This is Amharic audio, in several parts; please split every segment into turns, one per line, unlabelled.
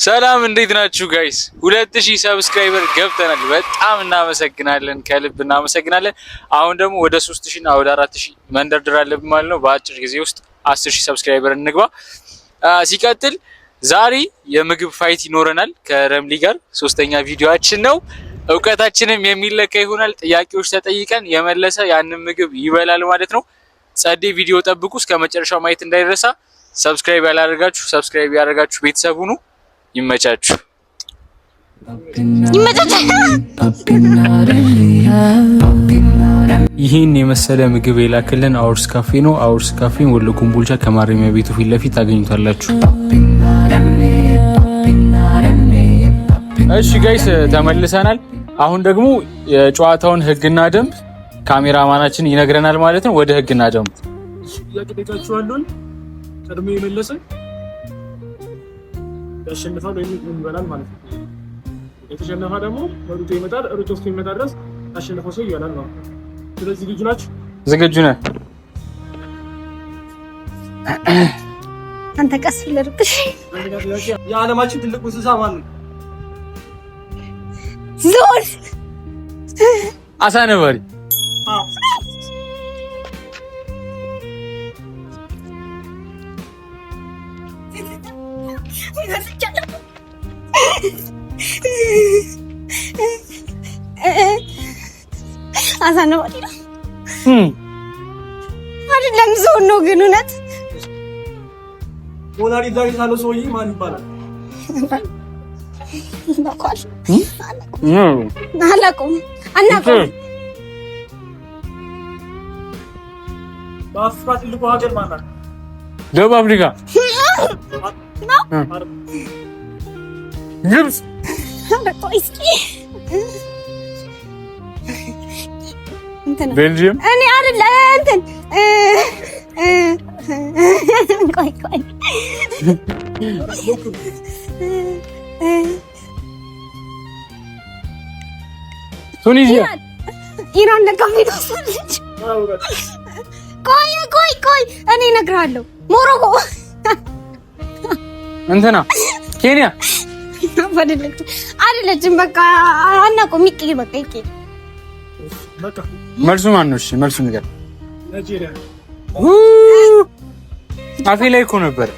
ሰላም እንዴት ናችሁ ጋይስ? 2000 ሰብስክራይበር ገብተናል። በጣም እናመሰግናለን፣ ከልብ እናመሰግናለን። አሁን ደግሞ ወደ 3000 እና ወደ 4000 መንደርደር አለብን ማለት ነው። በአጭር ጊዜ ውስጥ 10000 ሰብስክራይበር እንግባ። ሲቀጥል ዛሬ የምግብ ፋይት ይኖረናል ከረምሊ ጋር። ሶስተኛ ቪዲዮአችን ነው። እውቀታችንም የሚለካ ይሆናል። ጥያቄዎች ተጠይቀን የመለሰ ያንን ምግብ ይበላል ማለት ነው። ጸዴ ቪዲዮ ጠብቁ። እስከ መጨረሻው ማየት እንዳይረሳ። ሰብስክራይብ ያላደረጋችሁ ሰብስክራይብ ያደረጋችሁ ቤተሰብ ሁኑ። ይመቻችሁ። ይህን የመሰለ ምግብ የላክልን አውርስ ካፌ ነው። አውርስ ካፌን ወሎ ኮምቦልቻ ከማረሚያ ቤቱ ፊት ለፊት ታገኙታላችሁ። እሺ ጋይስ ተመልሰናል። አሁን ደግሞ የጨዋታውን ህግና ደንብ ካሜራማናችን ይነግረናል ማለት ነው። ወደ ህግና ደንቡ ያቀደቃችኋለሁ። ቀድሞ የመለሰ ያሸንፋል ወይም ይበላል ማለት ነው። የተሸነፈ ደግሞ ሩጦ ይመጣል። ሩጦ እስኪመጣ ድረስ አሸንፈው ሰው ይበላል ማለት ነው። ስለዚህ ዝግጁ ናችሁ? ዝግጁ ነን።
አንተ ቀስ ብለህ
የዓለማችን ትልቁ እንስሳ ማን ነው?
ዞን
አሳ ነባሪ።
አሳ ነባሪ ነው አይደለም? ዞን ነው ግን እውነት።
ሞናሊዛ የሳለው ሰውዬ ማን ይባላል?
አናውቅም።
በአፍሪካ ትልቁ ሀገር ማን ናት?
ደቡብ አፍሪካ። ግብጽ። ቤልጅየም።
እኔ አይደለም ቆይ
ቱኒዚያ።
ኢራን ለካፌ ተወሰነች። ቆይ እኔ እነግርሃለሁ። ሞሮኮ።
እንትና ኬንያ
አይደለችም። በቃ አናውቅም። ይቅር በቃ ይቅር።
መልሱ ማን ነው? እሺ መልሱ ንገር።
ናይጄሪያ።
አፌ ላይ እኮ ነበር።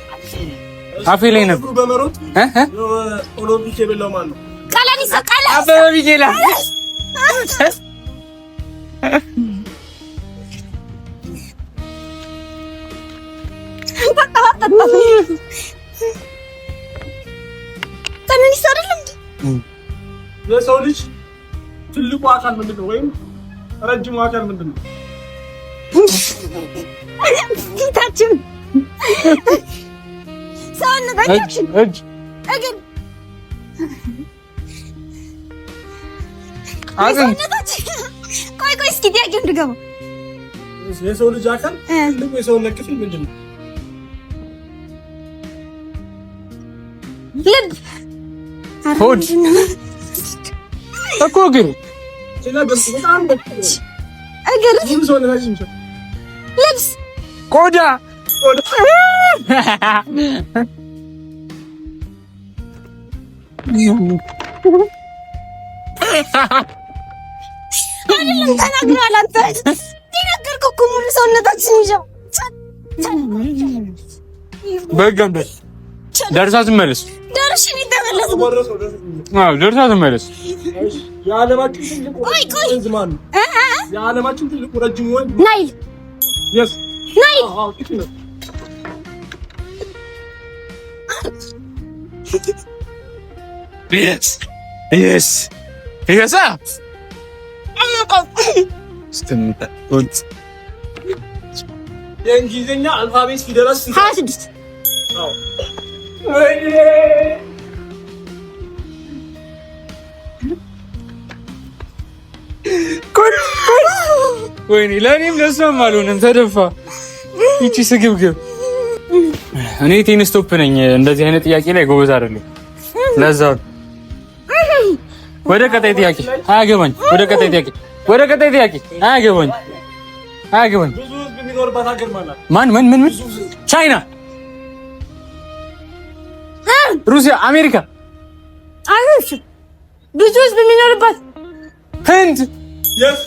አፌ ላይ ነበር።
በመሮጥ ኦሎምፒክ የበላው ማን ነው?
ቀለኒሳ።
አበበ ቢቂላ።
ቀለኒሳ አይደለም።
የሰው ልጅ ትልቁ አካል ምንድነው? ወይም ረጅሙ አካል ምንድነው?
ጌታችን ሰውነታችን
እጅ
እግር ቆይ እስኪ ጥያቄ እንድገባ።
የሰው ልጅ አካል ትልቁ የሰውነት ክፍል ምንድነው?
ልብ።
ሆድ እኮ እግር።
እግር፣ ልብስ፣
ቆዳ።
አይደለም ተናግረሃል አንተ። የነገርኩህ እኮ ሙሉ ሰውነታችን ይዘው
በገምደ ደርሳ ትመለስ።
ደርሽ ነው ተመለስ።
ደርሳ ትመለስ።
የዓለማችን ትልቁ ወንዝ ማን ነው? የዓለማችን ትልቁ ረጅሙ ወንዝ
ናይል።
የስ
ናይል።
የስ
የእንግሊዝኛ አልፋቤት ፊደላት
26።
ወይኔ ለእኔም ለእሷም አልሆነም። ተደፋ። ይቺ ስግብግብ። እኔ ቴኒስ ቶፕ ነኝ። እንደዚህ አይነት ጥያቄ ላይ ጎበዝ አይደለም። ለዛ ወደ ቀጣይ ጥያቄ አያገባኝ። ወደ ቀጣይ ጥያቄ አያገባኝ።
ብዙ ህዝብ የሚኖርባት ሀገር ማለት
ማን? ቻይና፣ ሩሲያ፣ አሜሪካ
አይሽ ብዙ ህዝብ የሚኖርበት
ህንድ
የስ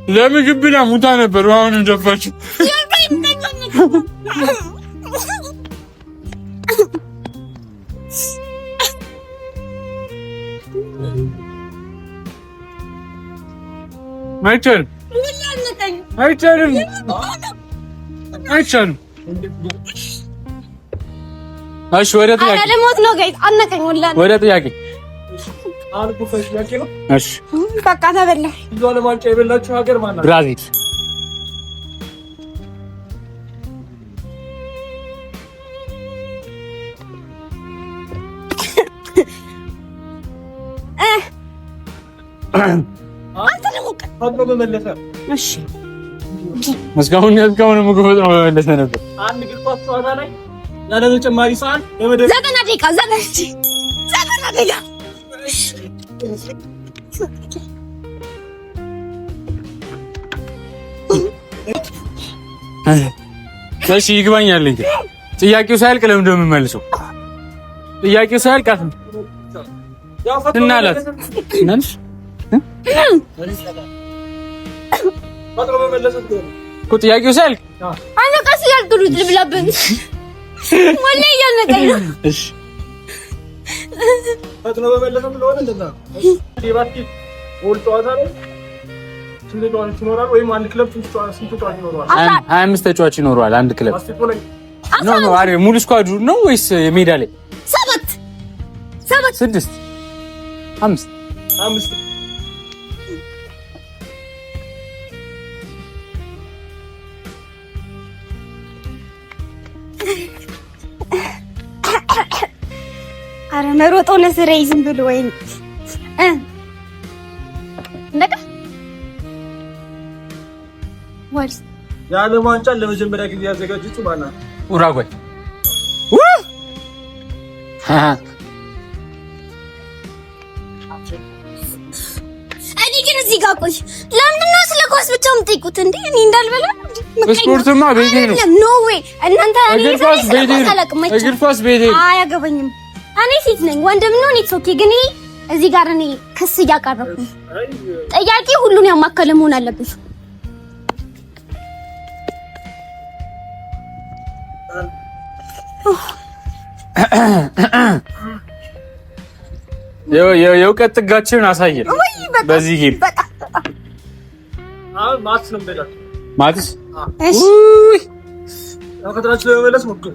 ለምግብ ብላ ሙታ ነበር። አሁን እንደፋችሁ አይቻልም፣ አይቻልም፣ አይቻልም። እሺ ወደ ጥያቄ
ለሞት ነው ጋይስ። አነቀኝ ወላሂ።
ወደ ጥያቄ
አልኩ ፈሽያቄ ነው።
እሺ
በቃ ተበላ።
ብዙ ዓለም ዋንጫ የበላችሁ ሀገር ማን ናት?
ብራዚል።
ፈጥኖ በመለሰ።
እሺ
እስካሁን ምግብ ፈጥኖ በመለሰ ነበር።
አንድ እግር ኳስ ጨዋታ ላይ ያለ ተጨማሪ ሰዓት የመደብ
90 ደቂቃ 90 ደቂቃ
እሺ ይግባኛል። እንጂ ጥያቄው ሳያልቅ ለምን እንደው የምመልሰው? ጥያቄው ሳያልቅ እናላት ነንሽ
ፈጥኖ በመለሰ
እኮ ጥያቄው ሳያልቅ
አንተ ቀስ ያልጥሩት ልብላብን ወላሂ ያነቀኝ ነው።
እሺ
ፈጥኖ በመለሰ ስለሆነ እንደዛ ዲባቲ ወል ጨዋታ ላይ ስንት ተጫዋች ይኖራል? ወይም አንድ ክለብ ስንት ተጫዋች ይኖራል?
25 ተጫዋች ይኖራል አንድ ክለብ።
ባስኬትቦል
ኖ አሬ ሙሉ ስኳዱ ነው ወይስ የሜዳ ላይ?
7
6 5
አረ መሮጥ ሆነ ስራዬ ዝም ብሎ ወይ እንደካ ወልስ
የዓለም ዋንጫን ለመጀመሪያ ጊዜ ያዘጋጀችው ማን ናት?
ኡራጓይ።
እኔ ግን እዚህ ጋር ቆይ፣ ለምንድን ነው ስለ ኳስ ብቻ የምትጠይቁት እንዴ? እኔ እንዳልበላ
ስፖርትማ ቤቴ ነው።
ኖ ዌይ እናንተ
እግር ኳስ ቤቴ
አያገባኝም። እኔ ሴት ነኝ፣ ወንድም ነው። ኢትስ ኦኬ። ግን እዚህ ጋር እኔ ክስ እያቀረብኩ ጥያቄ ሁሉን ያማከለ መሆን አለበት።
የእውቀት ጥጋችንን አሳየን በዚህ ጌም።
አሁን ማትስ ነው የምበላው።
ማትስ?
እሺ
ከተራችሁ ለመመለስ ሞክሩ።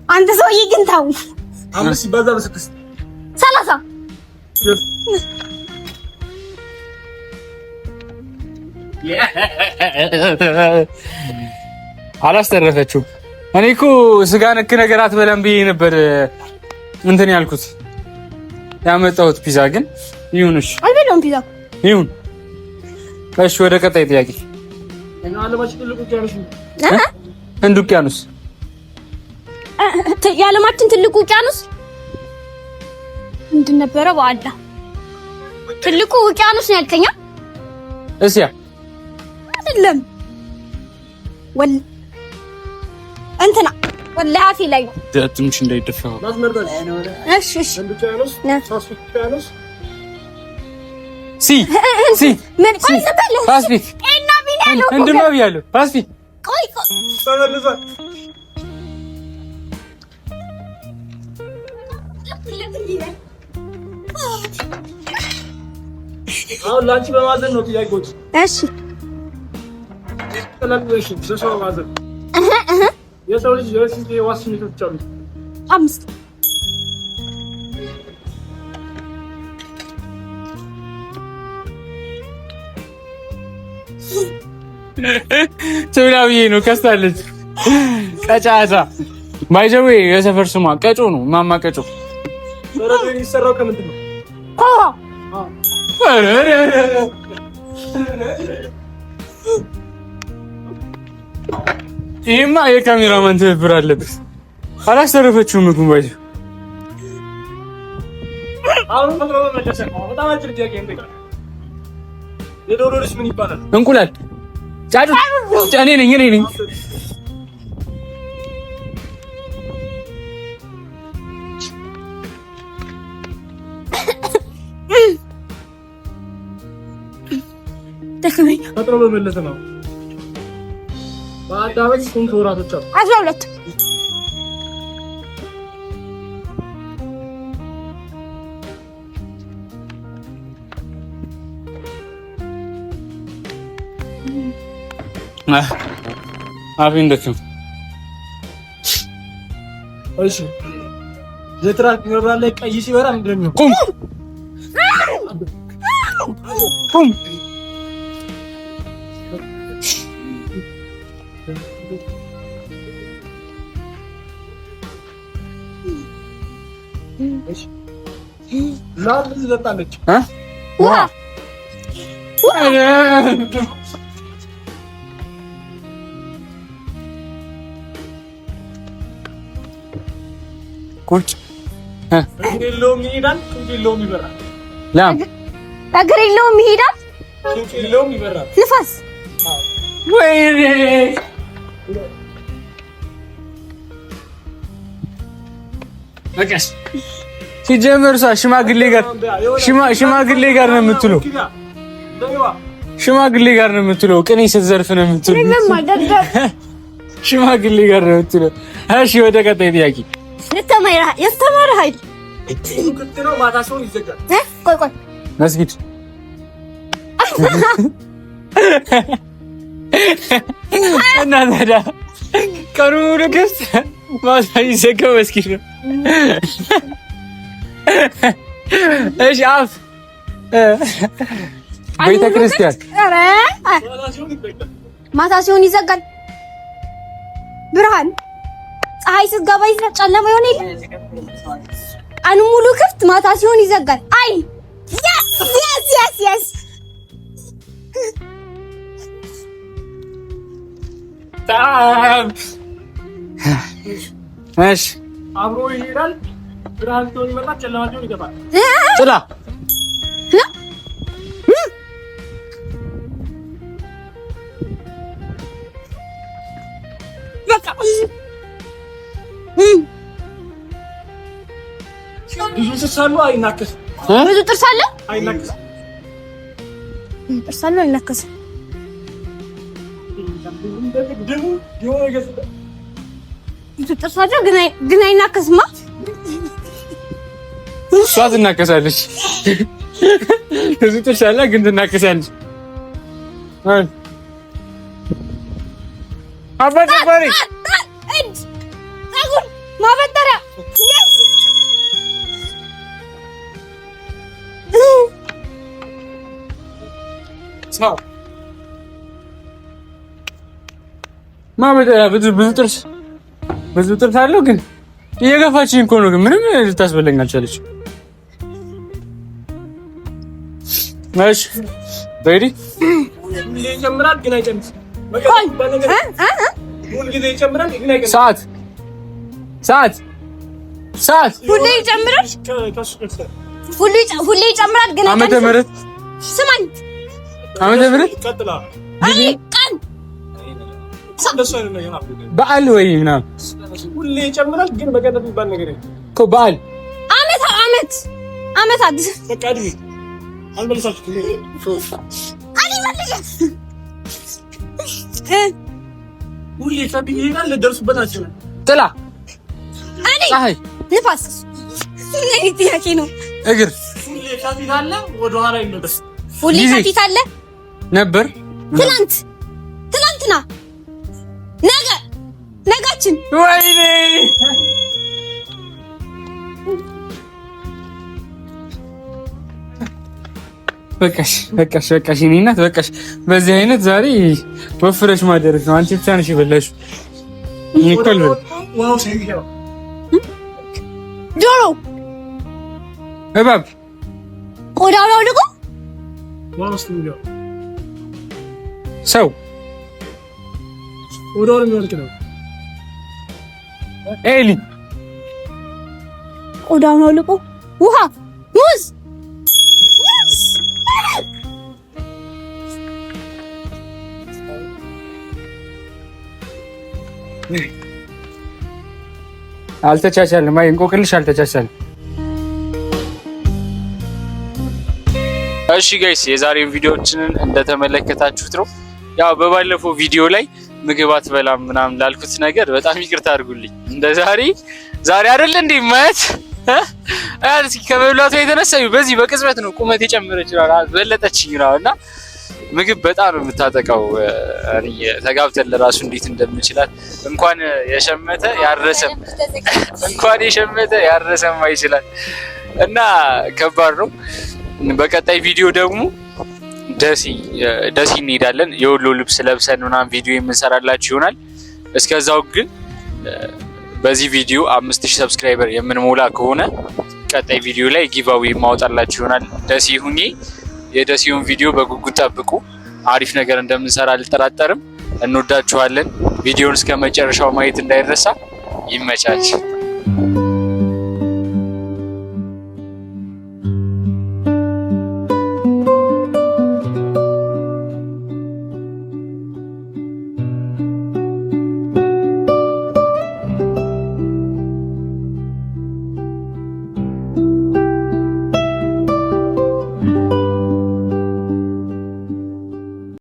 አንተ ሰውዬ ግን ታው
5 ሲባዛ በ6
30
አላስተረፈችው። እኔ እኮ ስጋ ነክ ነገር አትበላም ብዬ ነበር እንትን ያልኩት ያመጣሁት ፒዛ ግን ይሁንሽ።
አልበላም ፒዛ
ይሁን። እሺ ወደ ቀጣይ ጥያቄ።
እና ዓለማችን ትልቁ ውቅያኖስ ነው?
ህንድ ውቅያኖስ።
የዓለማችን ትልቁ ውቅያኖስ ምንድን ነበረ? በአላ ትልቁ ውቅያኖስ ነው ያልከኛ?
እስያ
አይደለም ወል እንትና ወላሂ አፌ ላይ ነው።
ትንሽ እንዳይደፋ።
እሺ እሺ
ህንድ ውቅያኖስ፣ ፓሲፊክ ውቅያኖስ፣
ሲ
ምን ቆይ ዘበለ
ፓሲፊክ
እና ቢናሎ
ህንድ ነው ብያለሁ። ፓሲፊክ
ቆይ
ተመልሷል። አሁን ላንቺ በማዘን ነው ጥያቄዎች።
እሺ
ተላልፈሽ ዘሻው በማዘን የሰው ልጅ የስንት የዋስ ስሜቶች አሉት?
5
ትብላዊ ነው ከስታለች። ቀጫጫ ማይዘዌ የሰፈር ስሟ ቀጮ ነው። ማማ ቀጮ።
ሰረቱ የሚሰራው ከምንድን ነው?
ይሄማ የካሜራማን ትብብር አለበት። አላስተረፈችውም ምግቡን ባይዘ
አሁን ፈጥሮ መለሰ ነው። በጣም አጭር ጥያቄ እንጠይቃለን። የዶሮ ልጅ ምን ይባላል?
እንቁላል ጫጩት። እኔ ነኝ
ደከመኝ።
ፈጥሮ መመለስ ነው። በአንድ ዓመት ስንት ወራቶች አሉ?
12
አፌን ደከመኝ።
እሺ የትራክ መብራት ላይ ቀይ ሲበራ ምንድን ነው?
ቁም
ላም ትጠጣለች።
ውሃ
ቁጭ
እግር የለውም ይሄዳል፣ ክንፍ የለውም ይበራል።
ላም
እግር የለውም ይሄዳል፣
ክንፍ የለውም ይበራል።
ንፋስ
ወይኔ በቃሽ። ሲጀመር ሽማግሌ ጋር ነው የምትለው። ሽማግሌ ጋር ነው የምትለው። ቅኔ ስትዘርፍ ነው የምትለው። ሽማግሌ ጋር ነው የምትለው። እሺ ወደ ቀጣይ ጥያቄ።
የተማረ ኃይል
ማታ ሲሆን ይዘጋል።
ቆይ
መስጊድ እና ታዲያ ቀኑ ሙሉ ክፍት ማታ ይዘጋ መስጊድ ነው። እሺ አፍ ቤተ ክርስቲያን
ማታ ሲሆን ይዘጋል። ብርሃን ፀሐይ ስትገባ ጨለማ ይሆን የለ? ቀኑ ሙሉ ክፍት ማታ ሲሆን ይዘጋል። አይ yes
እሺ
አብሮ ይሄዳል። ብርሃን ሲሆን ይመጣል፣ ጨለማ ሲሆን ይገባል።
ጥላ
ብዙ ጥርስ አለው አይናከስም።
ብዙ ጥርስ አለ
አይናከስም።
ጥርስ አለው አይናከስም። ብዙ ጥርስ አለው ግን አይናከስማ።
እሷ ትናከሳለች። ብዙ ጥርስ አለ ግን ትናከሳለች። አባሪ
ማበጠሪያ
ማበጠሪያ ብዙ ጥርስ አለው ግን እየገፋችኝ እኮ ነው። ግን ምንም ልታስበለኝ አልቻለች። እሺ በይዲ
ይጨምራል ግን አይጨምርም። ሁልጊዜ ይጨምራል ግን አይጨምርም። ሰዓት
ሁሌ ይጨምራል ግን
ዓመተ ምህረት
ስማኝ፣
ዓመተ ምህረት
ቀጥላ
አይ ቀን
በዓል ወይ ምናምን
ሁሌ ይጨምራል ግን በቀን የሚባል ነገር የለም
እኮ በዓል
ዓመታት
በቃ እድሜ አልመለሳችሁም። ሁሌ ጸጥ ይላል ልደርሱበት አትችሉም።
ጥላ
ፀሐይ ንፋስ ምን ጥያቄ ነው?
እግር
ሁሌ ከፊት አለ ወደ ኋላ ይመለስ።
ሁሌ ከፊት አለ
ነበር
ትናንትና ነጋችን
ወይኔ በቃሽ የእኔ እናት በቃሽ። በዚህ አይነት ዛሬ ወፍረሽ ማደረግ ነው። አንቺ ብቻ ነሽ የበላሽው። ኒኮል
ዶሮ
እባብ
ቆዳውን አውልቆ
ሰው
ወደኋላ የሚወልቅ ነው።
ኤሊ
ቆዳውን አውልቆ ውሃ ሙዝ
አልተቻቻልም። አይ እንቆቅልሽ አልተቻቻልም። እሺ ጋይስ የዛሬው ቪዲዮዎችንን እንደተመለከታችሁት ነው። ያው በባለፈው ቪዲዮ ላይ ምግብ አትበላም ምናምን ላልኩት ነገር በጣም ይቅርታ አድርጉልኝ። እንደ ዛሬ አይደል እንዴ ማለት እስኪ ከመብላቷ የተነሳ በዚህ በቅጽበት ነው ቁመት የጨመረች ይችላል በለጠችኝ ነው እና ምግብ በጣም ነው የምታጠቃው። ተጋብተን ለራሱ እንዴት እንደምንችላት እንኳን የሸመተ ያረሰም አይችላል እና ከባድ ነው። በቀጣይ ቪዲዮ ደግሞ ደሲ እንሄዳለን። የወሎ ልብስ ለብሰን ምናምን ቪዲዮ የምንሰራላችሁ ይሆናል። እስከዛው ግን በዚህ ቪዲዮ 5000 ሰብስክራይበር የምንሞላ ከሆነ ቀጣይ ቪዲዮ ላይ ጊቫዌ ማውጣላችሁ ይሆናል። ደሲ ሁኚ። የደሲውን ቪዲዮ በጉጉት ጠብቁ። አሪፍ ነገር እንደምንሰራ አልጠራጠርም። እንወዳችኋለን። ቪዲዮውን እስከ መጨረሻው ማየት እንዳይረሳ። ይመቻች።